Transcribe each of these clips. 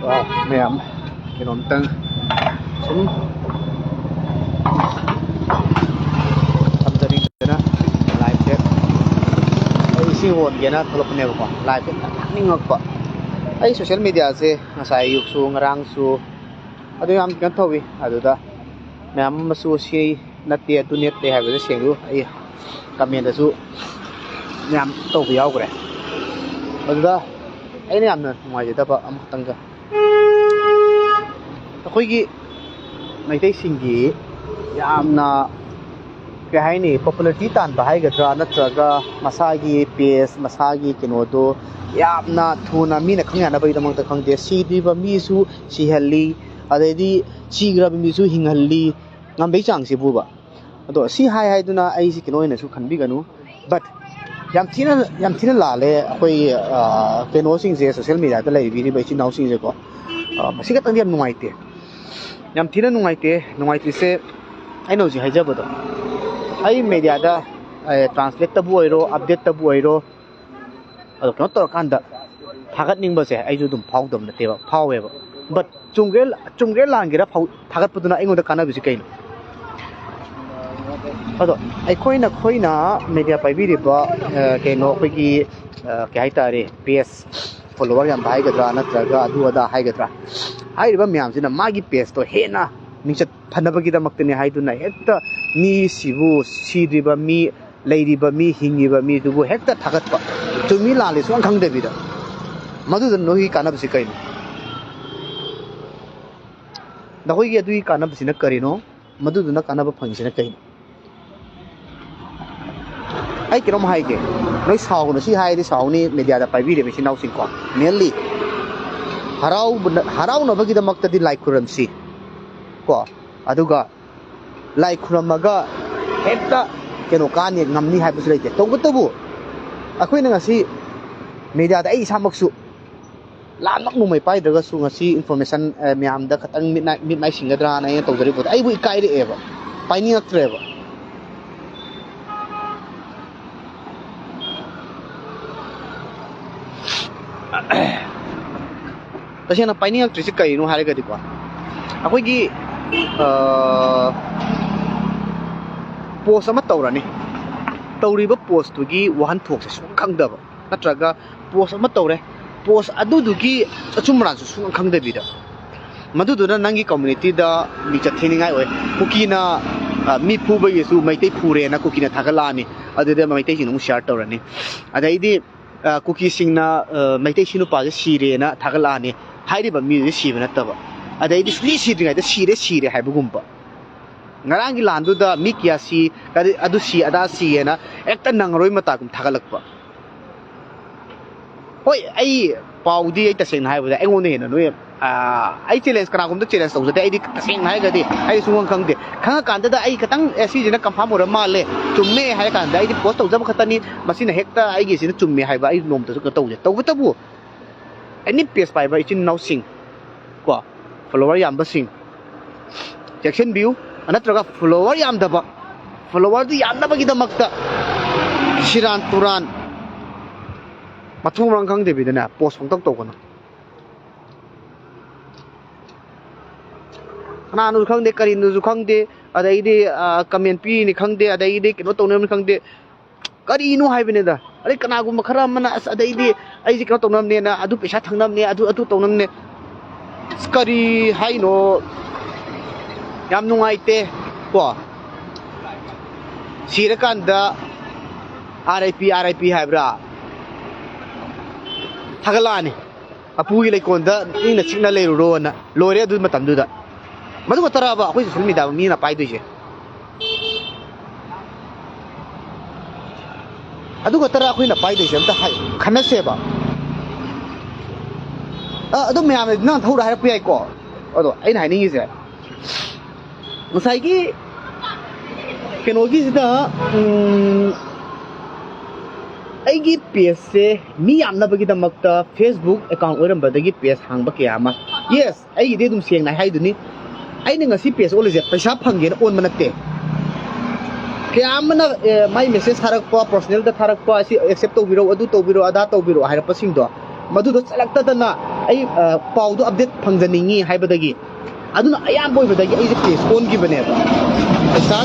ma'am kinontan sum samjari na live chat ai si won gena tholok ne ko live chat ningok pa ai social media se ngasai yuk su ngarang su adu yam kan thowi adu da ma'am masu si natte tu net te ha ba se lu ai comment da su ma'am to bi yaw kre adu da ai ne yam na ngai da ba am tanga ꯑꯩꯈꯣꯏꯒꯤ ꯃꯩꯇꯩꯁꯤꯡꯒꯤ ꯌꯥꯝꯅ ꯀꯩ ꯍꯥꯏꯅꯤ popularity ꯇꯥꯟꯕ ꯍꯥꯏꯒꯗ꯭ꯔꯥ ꯅꯠꯇ꯭ꯔꯒ ꯃꯁꯥꯒꯤ page ꯃꯁꯥꯒꯤ ꯀꯩꯅꯣꯗꯣ ꯌꯥꯝꯅ ꯊꯨꯅ ꯃꯤꯅ ꯈꯪ ꯌꯥꯅꯕꯒꯤꯗꯃꯛꯇ ꯈꯪꯗꯦ ꯁꯤꯗ꯭ꯔꯤꯕ ꯃꯤꯁꯨ ꯁꯤꯍꯜꯂꯤ ꯑꯗꯩꯗꯤ ꯁꯤꯈ꯭ꯔꯕ ꯃꯤꯁꯨ ꯍꯤꯡꯍꯜꯂꯤ ꯉꯝꯕꯩ ꯆꯥꯡꯁꯤꯕꯨꯕ ꯑꯗꯣ ꯁꯤ ꯍꯥꯏꯗꯨꯅ ꯑꯩꯁꯤ ꯀꯩꯅꯣ ꯑꯣꯏꯅꯁꯨ ꯈꯟꯕꯤꯒꯅꯨ ꯕꯠ ꯌꯥꯝ ꯊꯤꯅ ꯂꯥꯜꯂꯦ ꯑꯩꯈꯣꯏ ꯀꯩꯅꯣꯁꯤꯡꯁꯦ ꯁꯣꯁꯤꯌꯦꯜ ꯃꯤꯗꯤꯌꯥꯗ ꯂꯩꯕꯤꯔꯤꯕ ꯏꯆꯤꯟ ꯏꯅꯥꯎꯁꯤꯡꯁꯦꯀꯣ ꯃꯁꯤ ꯈꯛꯇꯪꯗꯤ ꯌꯥꯝ ꯅꯨꯡꯉꯥꯏꯇꯦ ꯌꯥꯝ ꯊꯤꯅ ꯅꯨꯡꯉꯥꯏꯇ꯭ꯔꯤꯁꯦ ꯑꯩꯅ ꯍꯧꯖꯤꯛ ꯍꯥꯏꯖꯕꯗꯣ ꯑꯩ ꯃꯦꯗꯤꯌꯥꯗ ꯇ꯭ꯔꯥꯟꯁꯂꯦꯠꯇꯕꯨ ꯑꯣꯏꯔꯣ ꯑꯞꯗꯦꯠꯇꯕꯨ ꯑꯣꯏꯔꯣ ꯑꯗꯣ ꯀꯩꯅꯣ ꯇꯧꯔꯀꯥꯟꯗ ꯊꯥꯒꯠꯅꯤꯡꯕꯁꯦ ꯑꯩꯁꯨ ꯑꯗꯨꯝ ꯐꯥꯎꯗꯕ ꯅꯠꯇꯦꯕ ꯐꯥꯎꯋꯦꯕ ꯕꯠ ꯆꯨꯝꯒꯦꯔ ꯂꯥꯟꯒꯦꯔ ꯊꯥꯒꯠꯄꯗꯨꯅ ꯑꯩꯉꯣꯟꯗ ꯀꯥꯟꯅꯕꯁꯤ ꯀꯩꯅꯣ ꯑꯗꯣ ꯑꯩꯈꯣꯏꯅ ꯃꯦꯗꯤꯌꯥ ꯄꯥꯏꯕꯤꯔꯤꯕ ꯀꯩꯅꯣ ꯑꯩꯈꯣꯏꯒꯤ ꯀꯩ ꯍꯥꯏꯇꯥꯔꯦ ꯄꯦꯖ ꯐꯣꯂꯣꯋꯔ ꯌꯥꯝꯕ ꯍꯥꯏꯒꯗ꯭ꯔꯥ ꯅꯠꯇ꯭ꯔꯒ ꯑꯗꯨ ꯑꯗꯥ ꯍꯥꯏꯒꯗ꯭ꯔꯥ ꯍꯥꯏꯔꯤꯕ ꯃꯌꯥꯝꯁꯤꯅ ꯃꯥꯒꯤ ꯄꯦꯖꯇꯣ ꯍꯦꯟꯅ ꯃꯤꯡꯆꯠ ꯐꯅꯕꯒꯤꯗꯃꯛꯇꯅꯤ ꯍꯥꯏꯗꯨꯅ ꯍꯦꯛꯇ ꯃꯤꯁꯤꯕꯨ ꯁꯤꯗ꯭ꯔꯤꯕ ꯃꯤ ꯂꯩꯔꯤꯕ ꯃꯤ ꯍꯤꯡꯉꯤꯕ ꯃꯤꯗꯨꯕꯨ ꯍꯦꯛꯇ ꯊꯥꯒꯠꯄ ꯆꯨꯝꯃꯤ ꯂꯥꯜꯂꯤ ꯁꯨꯡꯈꯪ ꯈꯪꯗꯕꯤꯗ ꯃꯗꯨꯗ ꯅꯣꯏꯒꯤ ꯀꯥꯟꯅꯕꯁꯤ ꯀꯩꯅꯣ ꯅꯈꯣꯏꯒꯤ ꯑꯗꯨꯒꯤ ꯀꯥꯟꯅꯕꯁꯤꯅ ꯀꯔꯤꯅꯣ ꯃꯗꯨꯗꯨꯅ ꯀꯥꯟꯅꯕ ꯐꯪꯉꯤꯁꯤꯅ ꯀꯩꯅꯣ ꯑꯩ ꯀꯩꯅꯣꯝ ꯍꯥꯏꯒꯦ ꯅꯣꯏ ꯁꯥꯎꯒꯅꯨ ꯁꯤ ꯍꯥꯏꯔꯗꯤ ꯁꯥꯎꯅꯤ ꯃꯦꯗꯤꯌꯥꯗ ꯄꯥꯏꯕꯤꯔꯤꯕ ꯏꯆꯤꯟ ꯏꯅꯥꯎꯁꯤꯡꯀꯣ ꯃꯦꯟꯂꯤ ꯍꯔꯥꯎꯅꯕꯒꯤꯗꯃꯛꯇꯗꯤ ꯂꯥꯏ ꯈꯨꯔꯝꯁꯤ ꯀꯣ ꯑꯗꯨꯒ ꯂꯥꯏ ꯈꯨꯔꯝꯃꯒ ꯍꯦꯛꯇ ꯀꯩꯅꯣ ꯀꯥꯅꯤ ꯉꯝꯅꯤ ꯍꯥꯏꯕꯁꯨ ꯂꯩꯇꯦ ꯇꯧꯕꯇꯕꯨ ꯑꯩꯈꯣꯏꯅ ꯉꯁꯤ ꯃꯦꯗꯤꯌꯥꯗ ꯑꯩ ꯏꯁꯥꯃꯛꯁꯨ ꯂꯥꯟꯃꯛ ꯅꯣꯡꯃꯩ ꯄꯥꯏꯗ꯭ꯔꯒꯁꯨ ꯉꯁꯤ ꯏꯟꯐꯣꯔꯃꯦꯁꯟ ꯃꯌꯥꯝꯗ ꯈꯤꯇꯪ ꯃꯤꯠ ꯃꯥꯏ ꯁꯤꯡꯒꯗ꯭ꯔꯥꯅ ꯑꯩꯅ ꯇꯧꯖꯔꯤꯕꯗꯣ ꯑꯩꯕꯨ ꯏꯀꯥꯏꯔꯛꯑꯦꯕ ꯄꯥꯏꯅꯤꯡꯉꯛꯇ꯭ꯔꯦꯕ तसेंना पाइनिंगक्ट्रिसे करिनो हारगदिको अखोइगी पोस्ट अमा तौरानी तौरिबा पोस्टुगी वहनथोकसे सुखंगदबा नत्रगा पोस्ट अमा तौरे पोस्ट अदुदुगी अचुमरासु सुखंगदबिदा मदुदुना नंगी कम्युनिटी दा मिचा थेनिंगाय ओय कुकीना मी फुबगेसु Meitei फुरेना कुकीना थागलानी अदुदे Meitei सिनु share Taurani अदैदी cookie सिंगना Meitei सिनु पाजे Serena थागलानी हाइरिबा मी सिबा नत्तबा अदैदी सुली सिद्रिङाइदा सिरे हाइबगुम्बा ngarangi landuda mi kia si kadi adu si ada si ena ekta nangroi matakum thagalakpa hoi ai paudi ai taseng haibada engone hena noi ai challenge kana gumda challenge tawjate ai di taseng hai gadi ai suwang khangde khanga kanda da ai katang si jina confirm ora male chumme hai kanda ai di post tawjaba khatani masina hekta ai gi sina chumme haiba ai nom ta su tawje tawbatabu any page pai ba ichin now sing ko follower yamba sing section view अनत्रगा follower यामदबा follower दु यामदबगिदमक्ता Siran तुरान मथुंग रंखंग देबिदना post फंगतक तोगना नानु खंगदे करिनु जु खंगदे अदैदे comment P नि खंगदे अदैदे किनो तोनम खंगदे करिनु हाइबनेदा अरे कनागु मखरा मना अदैदे आइजे किनो तोनमने ना अदु पैसा थंगनमने अदु तोनमने करी हाइनो याम नुंगाइते को सिरकांदा RIP हाइब्रा थागलानी अपुगी लेकोंदा इना चिकना लेरुरोना लोरे अदु मतमदुदा मदु तराबा अखोइ सोशल मीडिया मीना पाइदोइसे अदु तरा अखोइना पाइदोइसे अमता खनसेबा अदु मयाम ना थौरा हाइरप याइको अदो आइना हाइनिंगिसे मसाइगी केनोगी सिदा आइगी पेज से मी यामनबगिदमक्ता फेसबुक अकाउंट ओरंबदगी पेज हांगबा कयामा यस आइगी दे दुम सेंगना हाइदुनी आइना ngasi पेज ओलेजे पैसा फंगेना ओन मनते कयामना माइ मेसेज थारकपा पर्सनल दा थारकपा असि एक्सेप्ट तौबिरो अदु तौबिरो अदा तौबिरो हाइरपसिंग दो मदुदो चलक्तदना ꯑꯩ ꯄꯥꯎꯗꯣ ꯑꯞꯗꯦꯠ ꯐꯪꯖꯅꯤꯡꯉꯤ ꯍꯥꯏꯕꯗꯒꯤ ꯑꯗꯨꯅ ꯑꯌꯥꯝꯕ ꯑꯣꯏꯕꯗꯒꯤ ꯑꯩꯁꯦ ꯄꯦꯖ ꯑꯣꯟꯈꯤꯕꯅꯦꯕ ꯄꯩꯁꯥ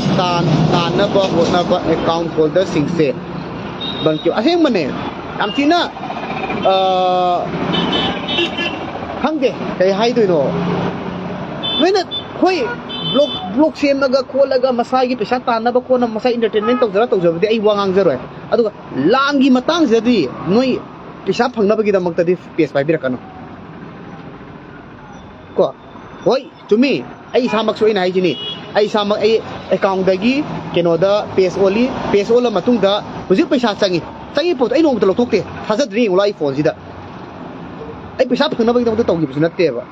ꯇꯥꯟꯅꯕ ꯍꯣꯠꯅꯕ ꯑꯦꯀꯥꯎꯟ ꯍꯣꯜꯗꯔꯁꯤꯡꯁꯦ ꯕꯟꯀꯤ ꯑꯁꯦꯡꯕꯅꯦ ꯌꯥꯝ ꯊꯤꯅ ꯈꯪꯗꯦ ꯀꯩ ꯍꯥꯏꯗꯣꯏꯅꯣ ꯅꯣꯏꯅ ꯍꯣꯏ ꯕ꯭ꯂꯣꯛ ꯁꯦꯝꯃꯒ ꯈꯣꯠꯂꯒ ꯃꯁꯥꯒꯤ ꯄꯩꯁꯥ ꯇꯥꯟꯅꯕ ꯈꯣꯠꯅꯕ ꯃꯁꯥ ꯏꯟꯇꯔꯇꯦꯟꯃꯦꯟ ꯇꯧꯖꯕꯗꯤ ꯑꯩ ꯋꯥ ꯉꯥꯡꯖꯔꯣꯏ ꯑꯗꯨꯒ ꯂꯥꯟꯒꯤ ꯃꯇꯥꯡꯁꯤꯗꯗꯤ ꯅꯣꯏ ꯄꯩꯁꯥ ꯐꯪꯅꯕꯒꯤꯗꯃꯛꯇꯗꯤ ꯄꯦꯖ ꯄꯥꯏꯕꯤꯔꯛꯀꯅꯨ ꯀꯣ ꯍꯣꯏ ꯆꯨꯝꯃꯤ ꯑꯩ ꯏꯁꯥꯃꯛꯁꯨ ꯑꯩꯅ ꯍꯥꯏꯁꯤꯅꯤ ꯑꯩ ꯏꯁꯥꯃꯛ ꯑꯩ ꯑꯦꯀꯥꯎꯟꯗꯒꯤ ꯀꯩꯅꯣꯗ ꯄꯦꯖ ꯑꯣꯜꯂ ꯃꯇꯨꯡꯗ ꯍꯧꯖꯤꯛ ꯄꯩꯁꯥ ꯆꯪꯉꯤ ꯄꯣꯠꯇꯣ ꯑꯩ ꯅꯣꯡꯃꯇ ꯂꯧꯊꯣꯛꯇꯦ ꯊꯥꯖꯗ꯭ꯔꯤ ꯌꯦꯡꯉꯨ ꯑꯩ ꯐꯣꯟꯁꯤꯗ ꯑꯩ ꯄꯩꯁꯥ ꯐꯪꯅꯕꯒꯤꯗꯃꯛꯇ ꯇꯧꯈꯤꯕꯁꯨ ꯅꯠꯇꯦꯕ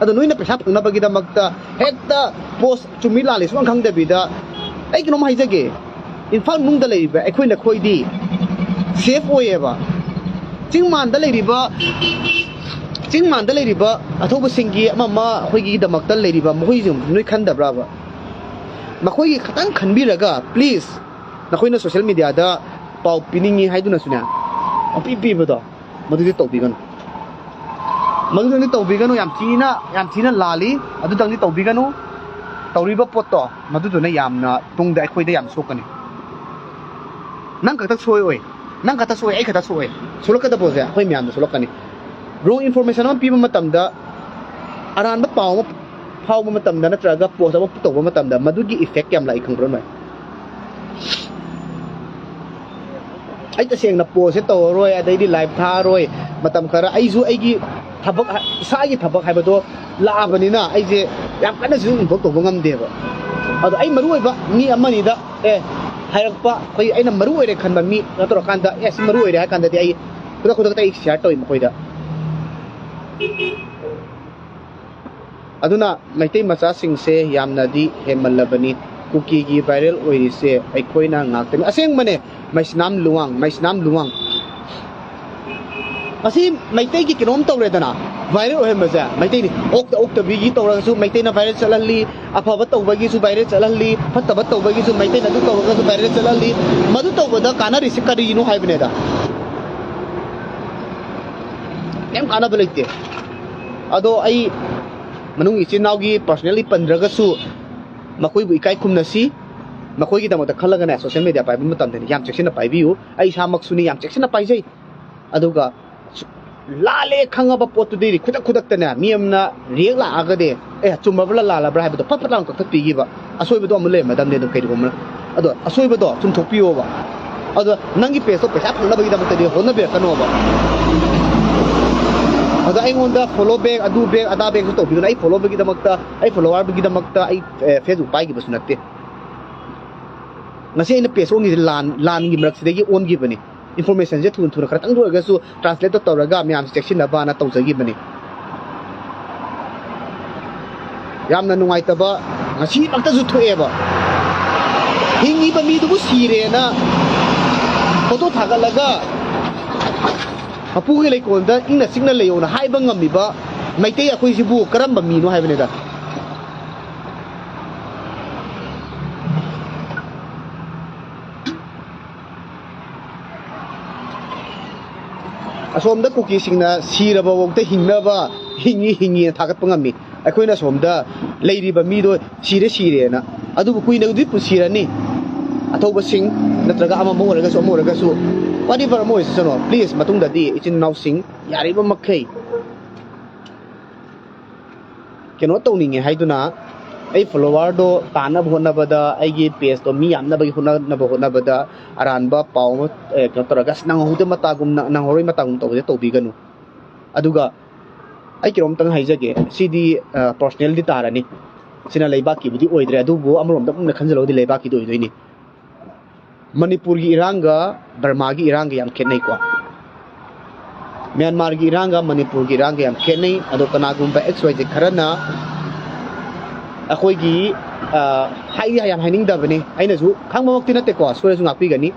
ꯑꯗꯣ ꯅꯣꯏꯅ ꯄꯩꯁా ꯐꯪꯅꯕꯒꯤꯗꯃꯛꯇ ꯍꯦꯛꯇ ꯄꯣꯁ ꯆꯨꯝꯃꯤ ꯂꯥꯜꯂꯤ ꯁꯨꯡꯈꯪ ꯈꯪꯗꯕꯤꯗ ꯑꯩ ꯀꯩꯅꯣꯝ ꯍꯥꯏꯖꯒꯦ ꯏꯝꯐꯥꯜ ꯃꯅꯨꯡꯗ ꯂꯩꯔꯤꯕ ꯑꯩꯈꯣꯏꯗꯤ ꯁꯦꯐ ꯑꯣꯏꯌꯦꯕ ꯆꯤꯡ ꯃꯥꯟꯗ ꯂꯩꯔꯤꯕ ꯑꯊꯧꯕꯁꯤꯡꯒꯤ ꯑꯃ ꯑꯩꯈꯣꯏꯒꯤꯗꯃꯛꯇ ꯂꯩꯔꯤꯕ ꯃꯈꯣꯏꯁꯨ ꯅꯣꯏ ꯈꯟꯗꯕ꯭ꯔꯥꯕ ꯃꯈꯣꯏꯒꯤ ꯈꯇꯪ ꯈꯟꯕꯤꯔꯒ ꯄ꯭ꯂꯤꯖ ꯅꯈꯣꯏꯅ ꯁꯣꯁꯤꯌꯦꯜ ꯃꯤꯗꯤꯌꯥꯗ ꯄꯥꯎ ꯄꯤꯅꯤꯡꯉꯤ ꯍꯥꯏꯗꯨꯅꯁꯨꯅꯦ ꯄꯤꯕꯗꯣ ꯃꯗꯨꯗꯤ ꯇꯧꯕꯤꯒꯅꯨ ꯌꯥꯝ ꯊꯤꯅ ꯂꯥꯜꯂꯤ ꯑꯗꯨꯗꯪꯗꯤ ꯇꯧꯕꯤꯒꯅꯨ ꯇꯧꯔꯤꯕ ꯄꯣꯠꯇꯣ ꯃꯗꯨꯗꯨꯅ ꯌꯥꯝꯅ ꯇꯨꯡꯗ ꯑꯩꯈꯣꯏꯗ ꯌꯥꯝ ꯁꯣꯛꯀꯅꯤ ꯅꯪ ꯈꯛꯇ ꯁꯣꯏ ꯑꯩ ꯈꯛꯇ ꯁꯣꯛꯑꯣꯏ ꯁꯣꯛꯂꯛꯀꯗꯕꯁꯦ ꯑꯩꯈꯣꯏ ꯃꯌꯥꯝꯗ ꯁꯣꯛꯂꯛꯀꯅꯤ ꯔꯣꯡ ꯏꯟꯐꯣꯔꯃꯦꯁꯟ ꯑꯃ ꯄꯤꯕ ꯃꯇꯝꯗ ꯑꯔꯥꯟꯕ ꯄꯥꯎ ꯑꯃ ꯐꯥꯎꯕ ꯃꯇꯝꯗ ꯅꯠꯇ꯭ꯔꯒ ꯄꯣꯁ ꯑꯃ ꯇꯧꯕ ꯃꯇꯝꯗ ꯃꯗꯨꯒꯤ ꯏꯐꯦꯛ ꯀꯌꯥꯝ ꯂꯥꯛꯏ ꯈꯪꯕ꯭ꯔꯣ ꯅꯣꯏ ꯑꯩ ꯇꯁꯦꯡꯅ ꯄꯣꯁꯁꯦ ꯇꯧꯔꯔꯣꯏ ꯑꯗꯩꯗꯤ ꯂꯥꯏꯚ ꯊꯥꯔꯔꯣꯏ ꯃꯇꯝ ꯈꯔ ꯑꯩꯁꯨ ꯑꯩꯒꯤ ꯊꯕꯛ ꯏꯁꯥꯒꯤ ꯊꯕꯛ ꯍꯥꯏꯕꯗꯣ ꯂꯥꯛꯑꯕꯅꯤꯅ ꯑꯩꯁꯦ ꯌꯥꯝ ꯀꯟꯅꯁꯨ ꯏꯟꯚꯣꯜቭ ꯇꯧꯕ ꯉꯝꯗꯦꯕ ꯑꯗꯣ ꯑꯩ ꯃꯔꯨ ꯑꯣꯏꯕ ꯃꯤ ꯑꯃꯅꯤꯗ ꯍꯥꯏꯔꯛꯄ ꯑꯩꯈꯣꯏ ꯑꯩꯅ ꯃꯔꯨ ꯑꯣꯏꯔꯦ ꯈꯟꯕ ꯃꯤ ꯅꯠꯇꯧꯔꯀꯥꯟꯗ ꯁꯤ ꯃꯔꯨ ꯑꯣꯏꯔꯦ ꯍꯥꯏ ꯀꯥꯟꯗꯗꯤ ꯑꯩ ꯈꯨꯗꯛꯇ ꯑꯩ ꯁꯤꯌꯥꯔ ꯇꯧꯏ ꯃꯈꯣꯏꯗ ꯑꯗꯨꯅ ꯃꯩꯇꯩ ꯃꯆꯥꯁꯤꯡꯁꯦ ꯌꯥꯝꯅꯗꯤ ꯍꯦꯟꯃꯜꯂꯕꯅꯤ ꯀꯨꯀꯤꯒꯤ ꯚꯥꯏꯔꯦꯜ ꯑꯣꯏꯔꯤꯁꯦ ꯑꯩꯈꯣꯏꯅ ꯉꯥꯛꯇꯅꯤ ꯑꯁꯦꯡꯕꯅꯦ ꯃꯩꯁꯅꯥꯝ ꯂꯨꯋꯥꯡ ꯑꯁꯤ ꯃꯩꯇꯩꯒꯤ ꯀꯩꯅꯣꯝ ꯇꯧꯔꯦꯗꯅ ꯚꯥꯏꯔꯦꯜ ꯑꯣꯏꯍꯟꯕꯁꯦ ꯃꯩꯇꯩꯅꯤ ꯑꯣꯛꯇꯕꯤꯒꯤ ꯇꯧꯔꯒꯁꯨ ꯃꯩꯇꯩꯅ ꯚꯥꯏꯔꯦꯜ ꯆꯠꯍꯜꯂꯤ ꯑꯐꯕ ꯇꯧꯕꯒꯤꯁꯨ ꯚꯥꯏꯔꯦꯜ ꯆꯠꯍꯜꯂꯤ ꯐꯠꯇꯕ ꯇꯧꯕꯒꯤꯁꯨ ꯃꯩꯇꯩꯅ ꯑꯗꯨ ꯇꯧꯔꯒꯁꯨ ꯚꯥꯏꯔꯦꯜ ꯆꯠꯍꯜꯂꯤ ꯃꯗꯨ ꯇꯧꯕꯗ ꯀꯥꯟꯅꯔꯤꯁꯤ ꯀꯔꯤꯅꯣ ꯍꯥꯏꯕꯅꯦꯗ ꯀꯩꯝ ꯀꯥꯟꯅꯕ ꯂꯩꯇꯦ ꯑꯗꯣ ꯑꯩ ꯃꯅꯨꯡ ꯏꯆꯤꯟ ꯏꯅꯥꯎꯒꯤ ꯄꯔꯁꯣꯅꯦꯜꯂꯤ ꯄꯟꯗ꯭ꯔꯒꯁꯨ ꯃꯈꯣꯏꯕꯨ ꯏꯀꯥꯏ ꯈꯨꯝꯅꯁꯤ ꯃꯈꯣꯏꯒꯤꯗꯃꯛꯇ ꯈꯜꯂꯒꯅꯦ ꯁꯣꯁꯤꯌꯦꯜ ꯃꯤꯗꯤꯌꯥ ꯄꯥꯏꯕ ꯃꯇꯝꯗꯗꯤ ꯌꯥꯝ ꯆꯦꯛꯁꯤꯟꯅ ꯄꯥꯏꯕꯤꯌꯨ ꯑꯩ ꯏꯁꯥꯃꯛꯁꯨꯅꯤ ꯌꯥꯝ ꯆꯦꯛꯁꯤꯟꯅ パイꯖꯩ ꯑꯗꯨꯒ ꯂꯥꯜꯂꯦ ꯈꯪꯉꯕ ꯄꯣꯠꯇꯨꯗꯤ ꯈꯨꯗꯛꯇꯅꯦ ꯃꯤ ꯑꯃꯅ ꯔꯤꯌꯦꯛ ꯂꯥꯛꯑꯒꯗꯤ ꯆꯨꯝꯃꯕ꯭ꯔꯥ ꯂꯥꯜꯂꯕ꯭ꯔꯥ ꯍꯥꯏꯕꯗꯣ ꯐꯠ ꯂꯥꯎꯅ ꯀꯛꯊꯠꯄꯤꯈꯤꯕ ꯑꯁꯣꯏꯕꯗꯣ ꯑꯃꯨꯛ ꯂꯩꯔꯝꯃꯗꯕꯅꯦ ꯑꯗꯨꯝ ꯀꯩꯒꯨꯝꯕ ꯑꯗꯣ ꯑꯁꯣꯏꯕꯗꯣ ꯆꯨꯝꯊꯣꯛꯄꯤꯌꯣꯕ ꯑꯗꯣ ꯅꯪꯒꯤ ꯄꯦꯖꯇꯣ ꯄꯩꯁꯥ ꯐꯪꯅꯕꯒꯤꯗꯃꯛꯇꯗꯤ ꯍꯣꯠꯅꯕꯤꯔꯛꯀꯅꯣꯕ ꯑꯗꯣ ꯑꯩꯉꯣꯟꯗ ꯐꯣꯂꯣ ꯕꯦꯛ ꯑꯗꯨ ꯕꯦꯛ ꯑꯗꯥ ꯕꯦꯛꯁꯨ ꯇꯧꯕꯤꯒꯅꯨ ꯑꯩ ꯐꯣꯂꯣꯋꯥꯔꯒꯤꯗꯃꯛꯇ ꯑꯩ ꯐꯦꯁꯕꯨꯛ ꯄꯥꯏꯈꯤꯕꯁꯨ ꯅꯠꯇꯦ ꯉꯁꯤ ꯑꯩꯅ ꯄꯦꯖ ꯑꯣꯟꯈꯤꯕꯁꯦ ꯂꯥꯟꯒꯤ ꯃꯔꯛꯁꯤꯗꯒꯤ ꯑꯣꯟꯈꯤꯕꯅꯤ ꯏꯟꯐꯣꯔꯃꯦꯁꯟꯁꯦ ꯊꯨꯅ ꯈꯔꯇꯪ ꯑꯣꯏꯔꯒꯁꯨ ꯇ꯭ꯔꯥꯟꯁꯂꯦꯠ ꯇꯧꯔꯒ ꯃꯌꯥꯝꯁꯦ ꯆꯦꯛꯁꯤꯟꯅꯕꯅ ꯇꯧꯖꯈꯤꯕꯅꯤ ꯌꯥꯝꯅ ꯅꯨꯡꯉꯥꯏꯇꯕ ꯉꯁꯤꯃꯛꯇꯁꯨ ꯊꯣꯛꯑꯦꯕ ꯍꯤꯡꯉꯤꯕ ꯃꯤꯗꯨꯕꯨ ꯁꯤꯔꯦꯅ ꯐꯣꯇꯣ ꯊꯥꯒꯠꯂꯒ ꯃꯄꯨꯒꯤ ꯂꯩꯀꯣꯜꯗ ꯏꯪꯅ ꯆꯤꯛꯅ ꯂꯩꯌꯣꯅ ꯍꯥꯏꯕ ꯉꯝꯃꯤꯕ ꯃꯩꯇꯩ ꯑꯩꯈꯣꯏꯁꯤꯕꯨ ꯀꯔꯝꯕ ꯃꯤꯅꯣ ꯍꯥꯏꯕꯅꯤꯗ ꯑꯁꯣꯝꯗ ꯀꯨꯀꯤꯁꯤꯡꯅ ꯁꯤꯔꯕꯐꯥꯎꯗ ꯍꯤꯡꯉꯤꯅ ꯊꯥꯒꯠꯄ ꯉꯝꯃꯤ ꯑꯩꯈꯣꯏꯅ ꯁꯣꯝꯗ ꯂꯩꯔꯤꯕ ꯃꯤꯗꯣ ꯁꯤꯔꯦꯅ ꯑꯗꯨꯕꯨ ꯀꯨꯏꯅꯕꯨꯗꯤ ꯄꯨꯟꯁꯤꯔꯅꯤ ꯑꯊꯧꯕꯁꯤꯡ ꯅꯠꯇ꯭ꯔꯒ ꯑꯃ ꯑꯣꯏꯔꯒꯁꯨ ꯋꯥꯔꯤꯕꯔ ꯑꯃ ꯑꯣꯏꯁꯅꯣ ꯄ꯭ꯂꯤꯖ ꯃꯇꯨꯡꯗꯗꯤ ꯏꯆꯤꯟ ꯏꯅꯥꯎꯁꯤꯡ ꯌꯥꯔꯤꯕ ꯃꯈꯩ ꯀꯩꯅꯣ ꯇꯧꯅꯤꯡꯉꯦ ꯍꯥꯏꯗꯨꯅ ꯑꯩ ꯐꯣꯂꯣꯋꯥꯔꯗꯣ ꯇꯥꯟꯅꯕ ꯍꯣꯠꯅꯕꯗ ꯑꯩꯒꯤ ꯄꯦꯖꯇꯣ ꯃꯤ ꯌꯥꯝꯅꯕꯒꯤ ꯍꯣꯠꯅꯕꯗ ꯑꯔꯥꯟꯕ ꯄꯥꯎ ꯑꯃ ꯀꯩꯅꯣ ꯇꯧꯔꯒ ꯅꯪꯍꯧꯔꯣꯏ ꯃꯇꯥꯒꯨꯝ ꯇꯧꯕꯁꯦ ꯇꯧꯕꯤꯒꯅꯨ ꯑꯗꯨꯒ ꯑꯩ ꯀꯩꯅꯣꯝꯇꯪ ꯍꯥꯏꯖꯒꯦ ꯁꯤꯗꯤ ꯄꯔꯁꯣꯅꯦꯜꯗꯤ ꯇꯥꯔꯅꯤ ꯁꯤꯅ ꯂꯩꯕꯥꯛꯀꯤꯕꯨꯗꯤ ꯑꯣꯏꯗ꯭ꯔꯦ ꯑꯗꯨꯕꯨ ꯑꯃꯔꯣꯝꯗ ꯃꯨꯟꯅ ꯈꯟꯖꯤꯜꯂꯒꯗꯤ ꯂꯩꯕꯥꯛꯀꯤꯗꯤ ꯑꯣꯏꯗꯣꯏꯅꯤ ꯃꯅꯤꯄꯨꯔꯒꯤ ꯏꯔꯥꯡꯒ ꯕꯔꯃꯥꯒꯤ ꯏꯔꯥꯡꯒ ꯌꯥꯝ ꯈꯦꯠꯅꯩꯀꯣ ꯃ꯭ꯌꯥꯟꯃꯥꯔꯒꯤ ꯏꯔꯥꯡꯒ ꯃꯅꯤꯄꯨꯔꯒꯤ ꯏꯔꯥꯡꯒ ꯌꯥꯝ ꯈꯦꯠꯅꯩ ꯑꯗꯣ ꯀꯅꯥꯒꯨꯝꯕ XYZ ꯈꯔꯅ ꯑꯩꯈꯣꯏꯒꯤ ꯌꯥꯝ ꯍꯥꯏꯅꯤꯡꯗꯕꯅꯤ ꯑꯩꯅꯁꯨ ꯈꯪꯕꯃꯛꯇꯤ ꯅꯠꯇꯦꯀꯣ ꯁꯣꯏꯔꯁꯨ ꯉꯥꯛꯄꯤꯒꯅꯤ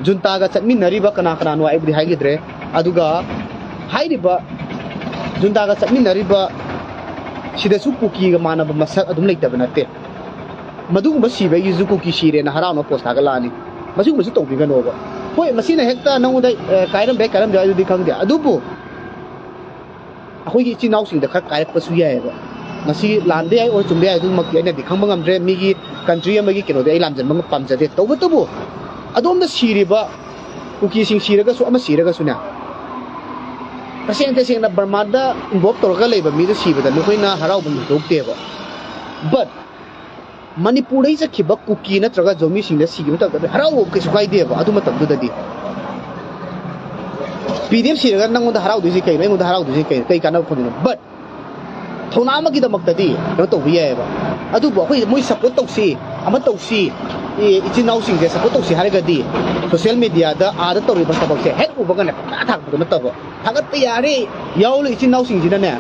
ꯖꯨꯟꯇꯥꯒ ꯆꯠꯃꯤꯟꯅꯔꯤꯕ ꯀꯅꯥꯅꯣ ꯑꯩꯕꯨꯗꯤ ꯍꯥꯏꯈꯤꯗ꯭ꯔꯦ ꯑꯗꯨꯒ ꯍꯥꯏꯔꯤꯕ ꯖꯨꯟꯇꯥꯒ ꯆꯠꯃꯤꯟꯅꯔꯤꯕ ꯁꯤꯗꯁꯨ ꯀꯨꯀꯤꯒ ꯃꯥꯟꯅꯕ ꯃꯁꯛ ꯑꯗꯨꯝ ꯂꯩꯇꯕ ꯅꯠꯇꯦ ꯃꯗꯨꯒꯨꯝꯕ ꯁꯤꯕꯒꯤꯁꯨ ꯀꯨꯀꯤ ꯁꯤꯔꯦꯅ ꯍꯔꯥꯎꯅ ꯄꯣꯁ ꯊꯥꯒꯠꯂꯛꯑꯅꯤ ꯃꯁꯤꯒꯨꯝꯕꯁꯨ ꯑꯩꯈꯣꯏꯒꯤ ꯏꯆꯤꯟ ꯏꯅꯥꯎꯁꯤꯡꯗ ꯈꯔ ꯀꯥꯏꯔꯛꯄꯁꯨ ꯌꯥꯏꯑꯕ ꯃꯁꯤ ꯂꯥꯟꯕ ꯌꯥꯏ ꯑꯣꯔ ꯆꯨꯝꯕ ꯌꯥꯏ ꯑꯗꯨꯃꯛꯇꯤ ꯑꯩꯅꯗꯤ ꯈꯪꯕ ꯉꯝꯗ꯭ꯔꯦ ꯃꯤꯒꯤ ꯀꯟꯇ꯭ꯔꯤ ꯑꯃꯒꯤ ꯀꯩꯅꯣꯗꯤ ꯑꯩ ꯂꯥꯟꯖꯟꯕ ꯄꯥꯝꯖꯗꯦ ꯇꯧꯕꯇꯕꯨ ꯑꯗꯣꯝꯗ ꯁꯤꯔꯤꯕ ꯀꯨꯀꯤꯁꯤꯡ ꯁꯤꯔꯒꯁꯨ ꯑꯃ ꯁꯤꯔꯒꯁꯨꯅꯦ ꯇꯁꯦꯡꯅ ꯕꯔꯃꯥꯗ ꯏꯟꯚꯣꯜꯞ ꯇꯧꯔꯒ ꯂꯩꯕ ꯃꯤꯗ ꯁꯤꯕꯗ ꯅꯈꯣꯏꯅ ꯍꯔꯥꯎꯕ ꯊꯣꯛꯇꯦꯕ ꯕꯠ ꯃꯅꯤꯄꯨꯔꯗꯒꯤ ꯆꯠꯈꯤꯕ ꯀꯨꯀꯤ ꯅꯠꯇ꯭ꯔꯒ ꯖꯣꯃꯤꯁꯤꯡꯗ ꯁꯤꯈꯤꯕ ꯃꯇꯝꯗ ꯍꯔꯥꯎꯕ ꯀꯩꯁꯨ ꯀꯥꯏꯗꯦꯕ ꯑꯗꯨ ꯃꯇꯝꯗꯨꯗꯗꯤ PDF ꯁꯤꯔꯒ ꯅꯪꯉꯣꯟꯗ ꯍꯔꯥꯎꯗꯣꯏꯁꯤ ꯀꯩꯅꯣ ꯑꯩꯉꯣꯟꯗ ꯍꯔꯥꯎꯗꯣꯏꯁꯤ ꯀꯩꯅꯣ ꯀꯩ ꯀꯥꯟꯅꯕ ꯐꯪꯗꯣꯏꯅꯣ ꯕꯠ ꯊꯧꯅꯥ ꯑꯃꯒꯤꯗꯃꯛꯇꯗꯤ ꯀꯩꯅꯣ ꯇꯧꯕ ꯌꯥꯏꯑꯕ ꯑꯗꯨꯕꯨ ꯑꯩꯈꯣꯏ ꯃꯣꯏ ꯁꯞꯄꯣꯔꯠ ꯇꯧꯁꯤ ꯑꯃ ꯇꯧꯁꯤ ꯏꯆꯤꯟ ꯏꯅꯥꯎꯁꯤꯡꯁꯦ ꯁꯞꯄꯣꯔꯠ ꯇꯧꯁꯤ ꯍꯥꯏꯔꯒꯗꯤ ꯁꯣꯁꯤꯌꯦꯜ ꯃꯦꯗꯤꯌꯥꯗ ꯑꯥꯗ ꯇꯧꯔꯤꯕ ꯊꯕꯛꯁꯦ ꯍꯦꯛ ꯎꯕꯒꯅꯦ ꯄꯪꯊꯥ ꯊꯥꯒꯠꯄꯗꯣ ꯅꯠꯇꯕ ꯊꯥꯒꯠꯄ ꯌꯥꯔꯦ ꯌꯥꯎꯔꯤ ꯏꯆꯤꯟ ꯏꯅꯥꯎꯁꯤꯡꯁꯤꯅꯅꯦ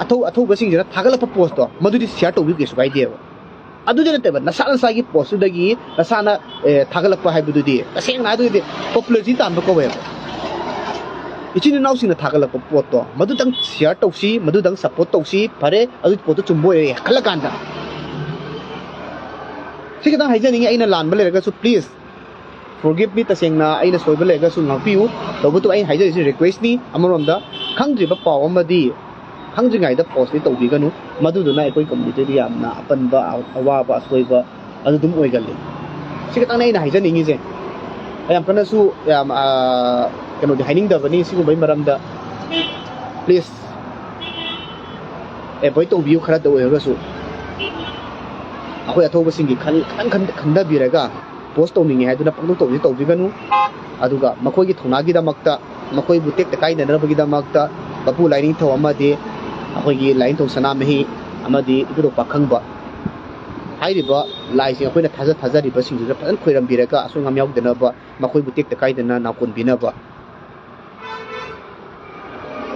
ꯑꯊꯧꯕꯁꯤꯡꯁꯤꯅ ꯊꯥꯒꯠꯂꯛꯄ ꯄꯣꯁꯇꯣ ꯃꯗꯨꯗꯤ ꯁꯤꯌꯥꯔ ꯇꯧꯕꯤꯌꯨ ꯀꯩꯁꯨ ꯀꯥꯏꯗꯦꯕ ꯑꯗꯨꯗꯤ ꯅꯠꯇꯦꯕ ꯅꯁꯥꯒꯤ ꯄꯣꯁꯇꯨꯗꯒꯤ ꯅꯁꯥꯅ ꯊꯥꯒꯠꯂꯛꯄ ꯍꯥꯏꯕꯗꯨꯗꯤ ꯇꯁꯦꯡꯅ ꯍꯥꯏꯗꯨꯗꯤ ꯄꯣꯄꯨꯂꯔꯤꯇꯤ ꯇꯥꯟꯕ ꯀꯧꯋꯦꯕ ꯏꯆꯤꯟ ꯏꯅꯥꯎꯁꯤꯡꯅ ꯊꯥꯒꯠꯂꯛꯄ ꯄꯣꯠꯇꯣ ꯃꯗꯨꯗꯪ ꯁꯤꯌꯥꯔ ꯇꯧꯁꯤ ꯃꯗꯨꯗꯪ ꯁꯞꯄꯣꯔꯠ ꯇꯧꯁꯤ ꯐꯔꯦ ꯑꯗꯨꯒꯤ ꯄꯣꯠꯇꯣ ꯆꯨꯝꯕ ꯑꯣꯏꯔꯦ ꯈꯜꯂꯀꯥꯟꯗ ꯁꯤ ꯈꯤꯇꯪ ꯍꯥꯏꯖꯅꯤꯡꯉꯤ ꯑꯩꯅ ꯂꯥꯟꯕ ꯂꯩꯔꯒꯁꯨ ꯄ꯭ꯂꯤꯖ ꯐꯣꯔꯒꯤꯞ ꯃꯤ ꯇꯁꯦꯡꯅ ꯑꯩꯅ ꯁꯣꯏꯕ ꯂꯩꯔꯒꯁꯨ ꯉꯥꯛꯄꯤꯌꯨ ꯇꯧꯕꯇꯕꯨ ꯑꯩꯅ ꯍꯥꯏꯖꯔꯤꯁꯤ ꯔꯤꯀ꯭ꯋꯦꯁꯅꯤ ꯑꯃꯔꯣꯝꯗ ꯈꯪꯗ꯭ꯔꯤꯕ ꯄꯥꯎ ꯑꯃꯗꯤ ꯈꯪꯗ꯭ꯔꯤꯉꯩꯗ ꯄꯣꯁꯇꯤ ꯇꯧꯕꯤꯒꯅꯨ ꯃꯗꯨꯗꯨꯅ ꯑꯩꯈꯣꯏ ꯀꯝꯃ꯭ꯌꯨꯅꯤꯇꯤꯗ ꯌꯥꯝꯅ ꯑꯄꯟꯕ ꯑꯋꯥꯕ ꯑꯁꯣꯏꯕ ꯑꯗꯨ ꯑꯗꯨꯝ ꯑꯣꯏꯒꯜꯂꯤ ꯁꯤ ꯈꯤꯇꯪꯅꯤ ꯑꯩꯅ ꯍꯥꯏꯖꯅꯤꯡꯉꯤꯁꯦ ꯌꯥꯝ ꯀꯟꯅꯁꯨ ꯌꯥꯝ ꯀꯩꯅꯣꯗꯤ ꯍꯥꯏꯅꯤꯡꯗꯕꯅꯤ ꯁꯤꯒꯨꯝꯕꯒꯤ ꯃꯔꯝꯗ ꯄ꯭ꯂꯤꯖ ꯑꯦꯚꯣꯏꯗ ꯇꯧꯕꯤꯌꯨ ꯈꯔꯗ ꯑꯣꯏꯔꯒꯁꯨ ꯑꯩꯈꯣই ꯑꯊꯧꯕꯁꯤꯡꯒꯤ ꯈꯤꯇꯪ ꯈꯟꯊꯕꯤꯔꯒ ꯄꯣꯁ ꯇꯧꯅꯤꯡꯉꯦ ꯍꯥꯏꯗꯨꯅ ꯄꯪꯇꯧ ꯇꯧꯕꯁꯤ ꯇꯧꯕꯤꯒꯅꯨ ꯑꯗꯨꯒ ꯃꯈꯣꯏꯒꯤ ꯊꯧꯅꯥꯒꯤꯗꯃꯛꯇ ꯃꯈꯣꯏꯕꯨ ꯇꯦꯛꯇ ꯀꯥꯏꯗꯅꯕꯒꯤꯗꯃꯛꯇ ꯃꯄꯨ ꯂꯥꯏꯅꯤꯡꯊꯧ ꯑꯃꯗꯤ ꯑꯩꯈꯣꯏꯒꯤ ꯂꯥꯏꯅꯤꯡꯊꯧ ꯁꯅꯥꯃꯍꯤ ꯑꯃꯗꯤ ꯏꯕꯨꯙꯧ ꯄꯥꯈꯪꯕ ꯍꯥꯏꯔꯤꯕ ꯂꯥꯏꯁꯤꯡ ꯑꯩꯈꯣꯏꯅ ꯊꯥꯖꯔꯤꯕꯁꯤꯡꯗꯨꯗ ꯐꯖꯅ ꯈꯣꯏꯔꯝꯕꯤꯔꯒ ꯑꯁꯣꯏ ꯑꯉꯥꯝ ꯌꯥꯎꯗꯅꯕ ꯃꯈꯣꯏꯕꯨ ꯇꯦꯛꯇ ꯀꯥꯏꯗꯅ ꯅꯥꯀꯣꯟꯕꯤꯅꯕ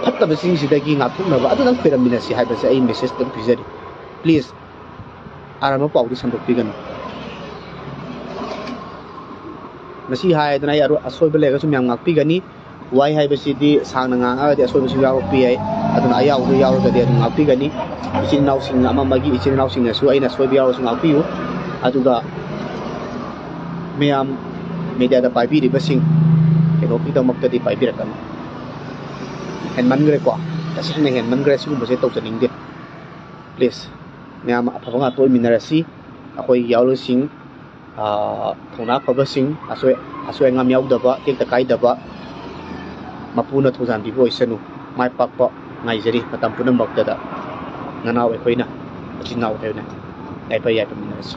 ꯐꯠꯇꯕꯁꯤꯡꯁꯤꯗꯒꯤ ꯉꯥꯛꯊꯣꯛꯅꯕ ꯑꯗꯨꯗꯪ ꯈꯣꯏꯔꯝꯃꯤꯟꯅꯁꯤ ꯍꯥꯏꯕꯁꯦ ꯑꯩ ꯃꯦꯁꯦꯖ ꯑꯗꯨꯝ ꯄꯤꯖꯔꯤ ꯄ꯭ꯂꯤꯖ ꯑꯔꯥꯟꯕ ꯄꯥꯎꯗꯤ ꯁꯟꯗꯣꯛꯄꯤꯒꯅꯨ ꯃꯁꯤ ꯍꯥꯏꯗꯅ ꯑꯩ ꯑꯁꯣꯏꯕ ꯂꯩꯔꯒꯁꯨ ꯃꯌꯥꯝ ꯉꯥꯛꯄꯤꯒꯅꯤ ꯋꯥꯏ ꯍꯥꯏꯕꯁꯤꯗꯤ ꯁꯥꯡꯅ ꯉꯥꯡꯉꯒꯗꯤ ꯑꯁꯣꯏꯕꯁꯨ ꯌꯥꯎꯔꯛꯄ ꯌꯥꯏ ꯑꯗꯨꯅ ꯑꯌꯥꯎꯕ ꯌꯥꯎꯔꯒꯗꯤ ꯑꯗꯨꯝ ꯉꯥꯛꯄꯤꯒꯅꯤ ꯏꯆꯤꯟ ꯏꯅꯥꯎꯁꯤꯡ ꯑꯃꯒꯤ ꯏꯆꯤꯟ ꯏꯅꯥꯎꯁꯤꯡꯅꯁꯨ ꯑꯩꯅ ꯑꯁꯣꯏꯕ ꯌꯥꯎꯔꯁꯨ ꯉꯥꯛꯄꯤꯌꯨ ꯑꯗꯨꯒ ꯃꯌꯥꯝ ꯃꯦꯗꯤꯌꯥꯗ ꯄꯥꯏꯕꯤꯔꯤꯕꯁꯤꯡ ꯀꯩꯅꯣꯒꯤꯗꯃꯛꯇꯗꯤ ꯄꯥꯏꯕꯤꯔꯛꯀꯅꯨ ꯍꯦꯟꯃꯟꯈ꯭ꯔꯦꯀꯣ ꯇꯁꯦꯡꯅ ꯍꯦꯟꯃꯟꯈ꯭ꯔꯦ ꯁꯤꯒꯨꯝꯕꯁꯦ ꯇꯧꯖꯅꯤꯡꯗꯦ ꯄ꯭ꯂꯤꯖ ꯃꯌꯥꯝ ꯑꯐꯕ ꯉꯥꯛꯇ ꯑꯣꯏꯃꯤꯟꯅꯔꯁꯤ ꯑꯩꯈꯣꯏꯒꯤ ꯌꯥꯎꯔꯤꯁꯤꯡ ꯊꯧꯅꯥ ꯐꯕꯁꯤꯡ ꯑꯁꯣꯏ ꯑꯉꯥꯝ ꯌꯥꯎꯗꯕ ꯇꯦꯛꯇ ꯀꯥꯏꯗꯕ ꯃꯄꯨꯅ ꯊꯧꯖꯥꯟꯕꯤꯕ ꯑꯣꯏꯁꯅꯨ ꯃꯥꯏ ꯄꯥꯛꯄ ꯉꯥꯏꯖꯔꯤ ꯃꯇꯝ ꯄꯨꯝꯅꯃꯛꯇꯗ ꯅꯅꯥꯎ ꯑꯩꯈꯣꯏꯅ ꯏꯆꯤꯟ ꯏꯅꯥꯎ ꯑꯩꯈꯣꯏꯅ ꯌꯥꯏꯐ ꯌꯥꯏꯐꯃꯤꯟꯅꯔꯁꯤ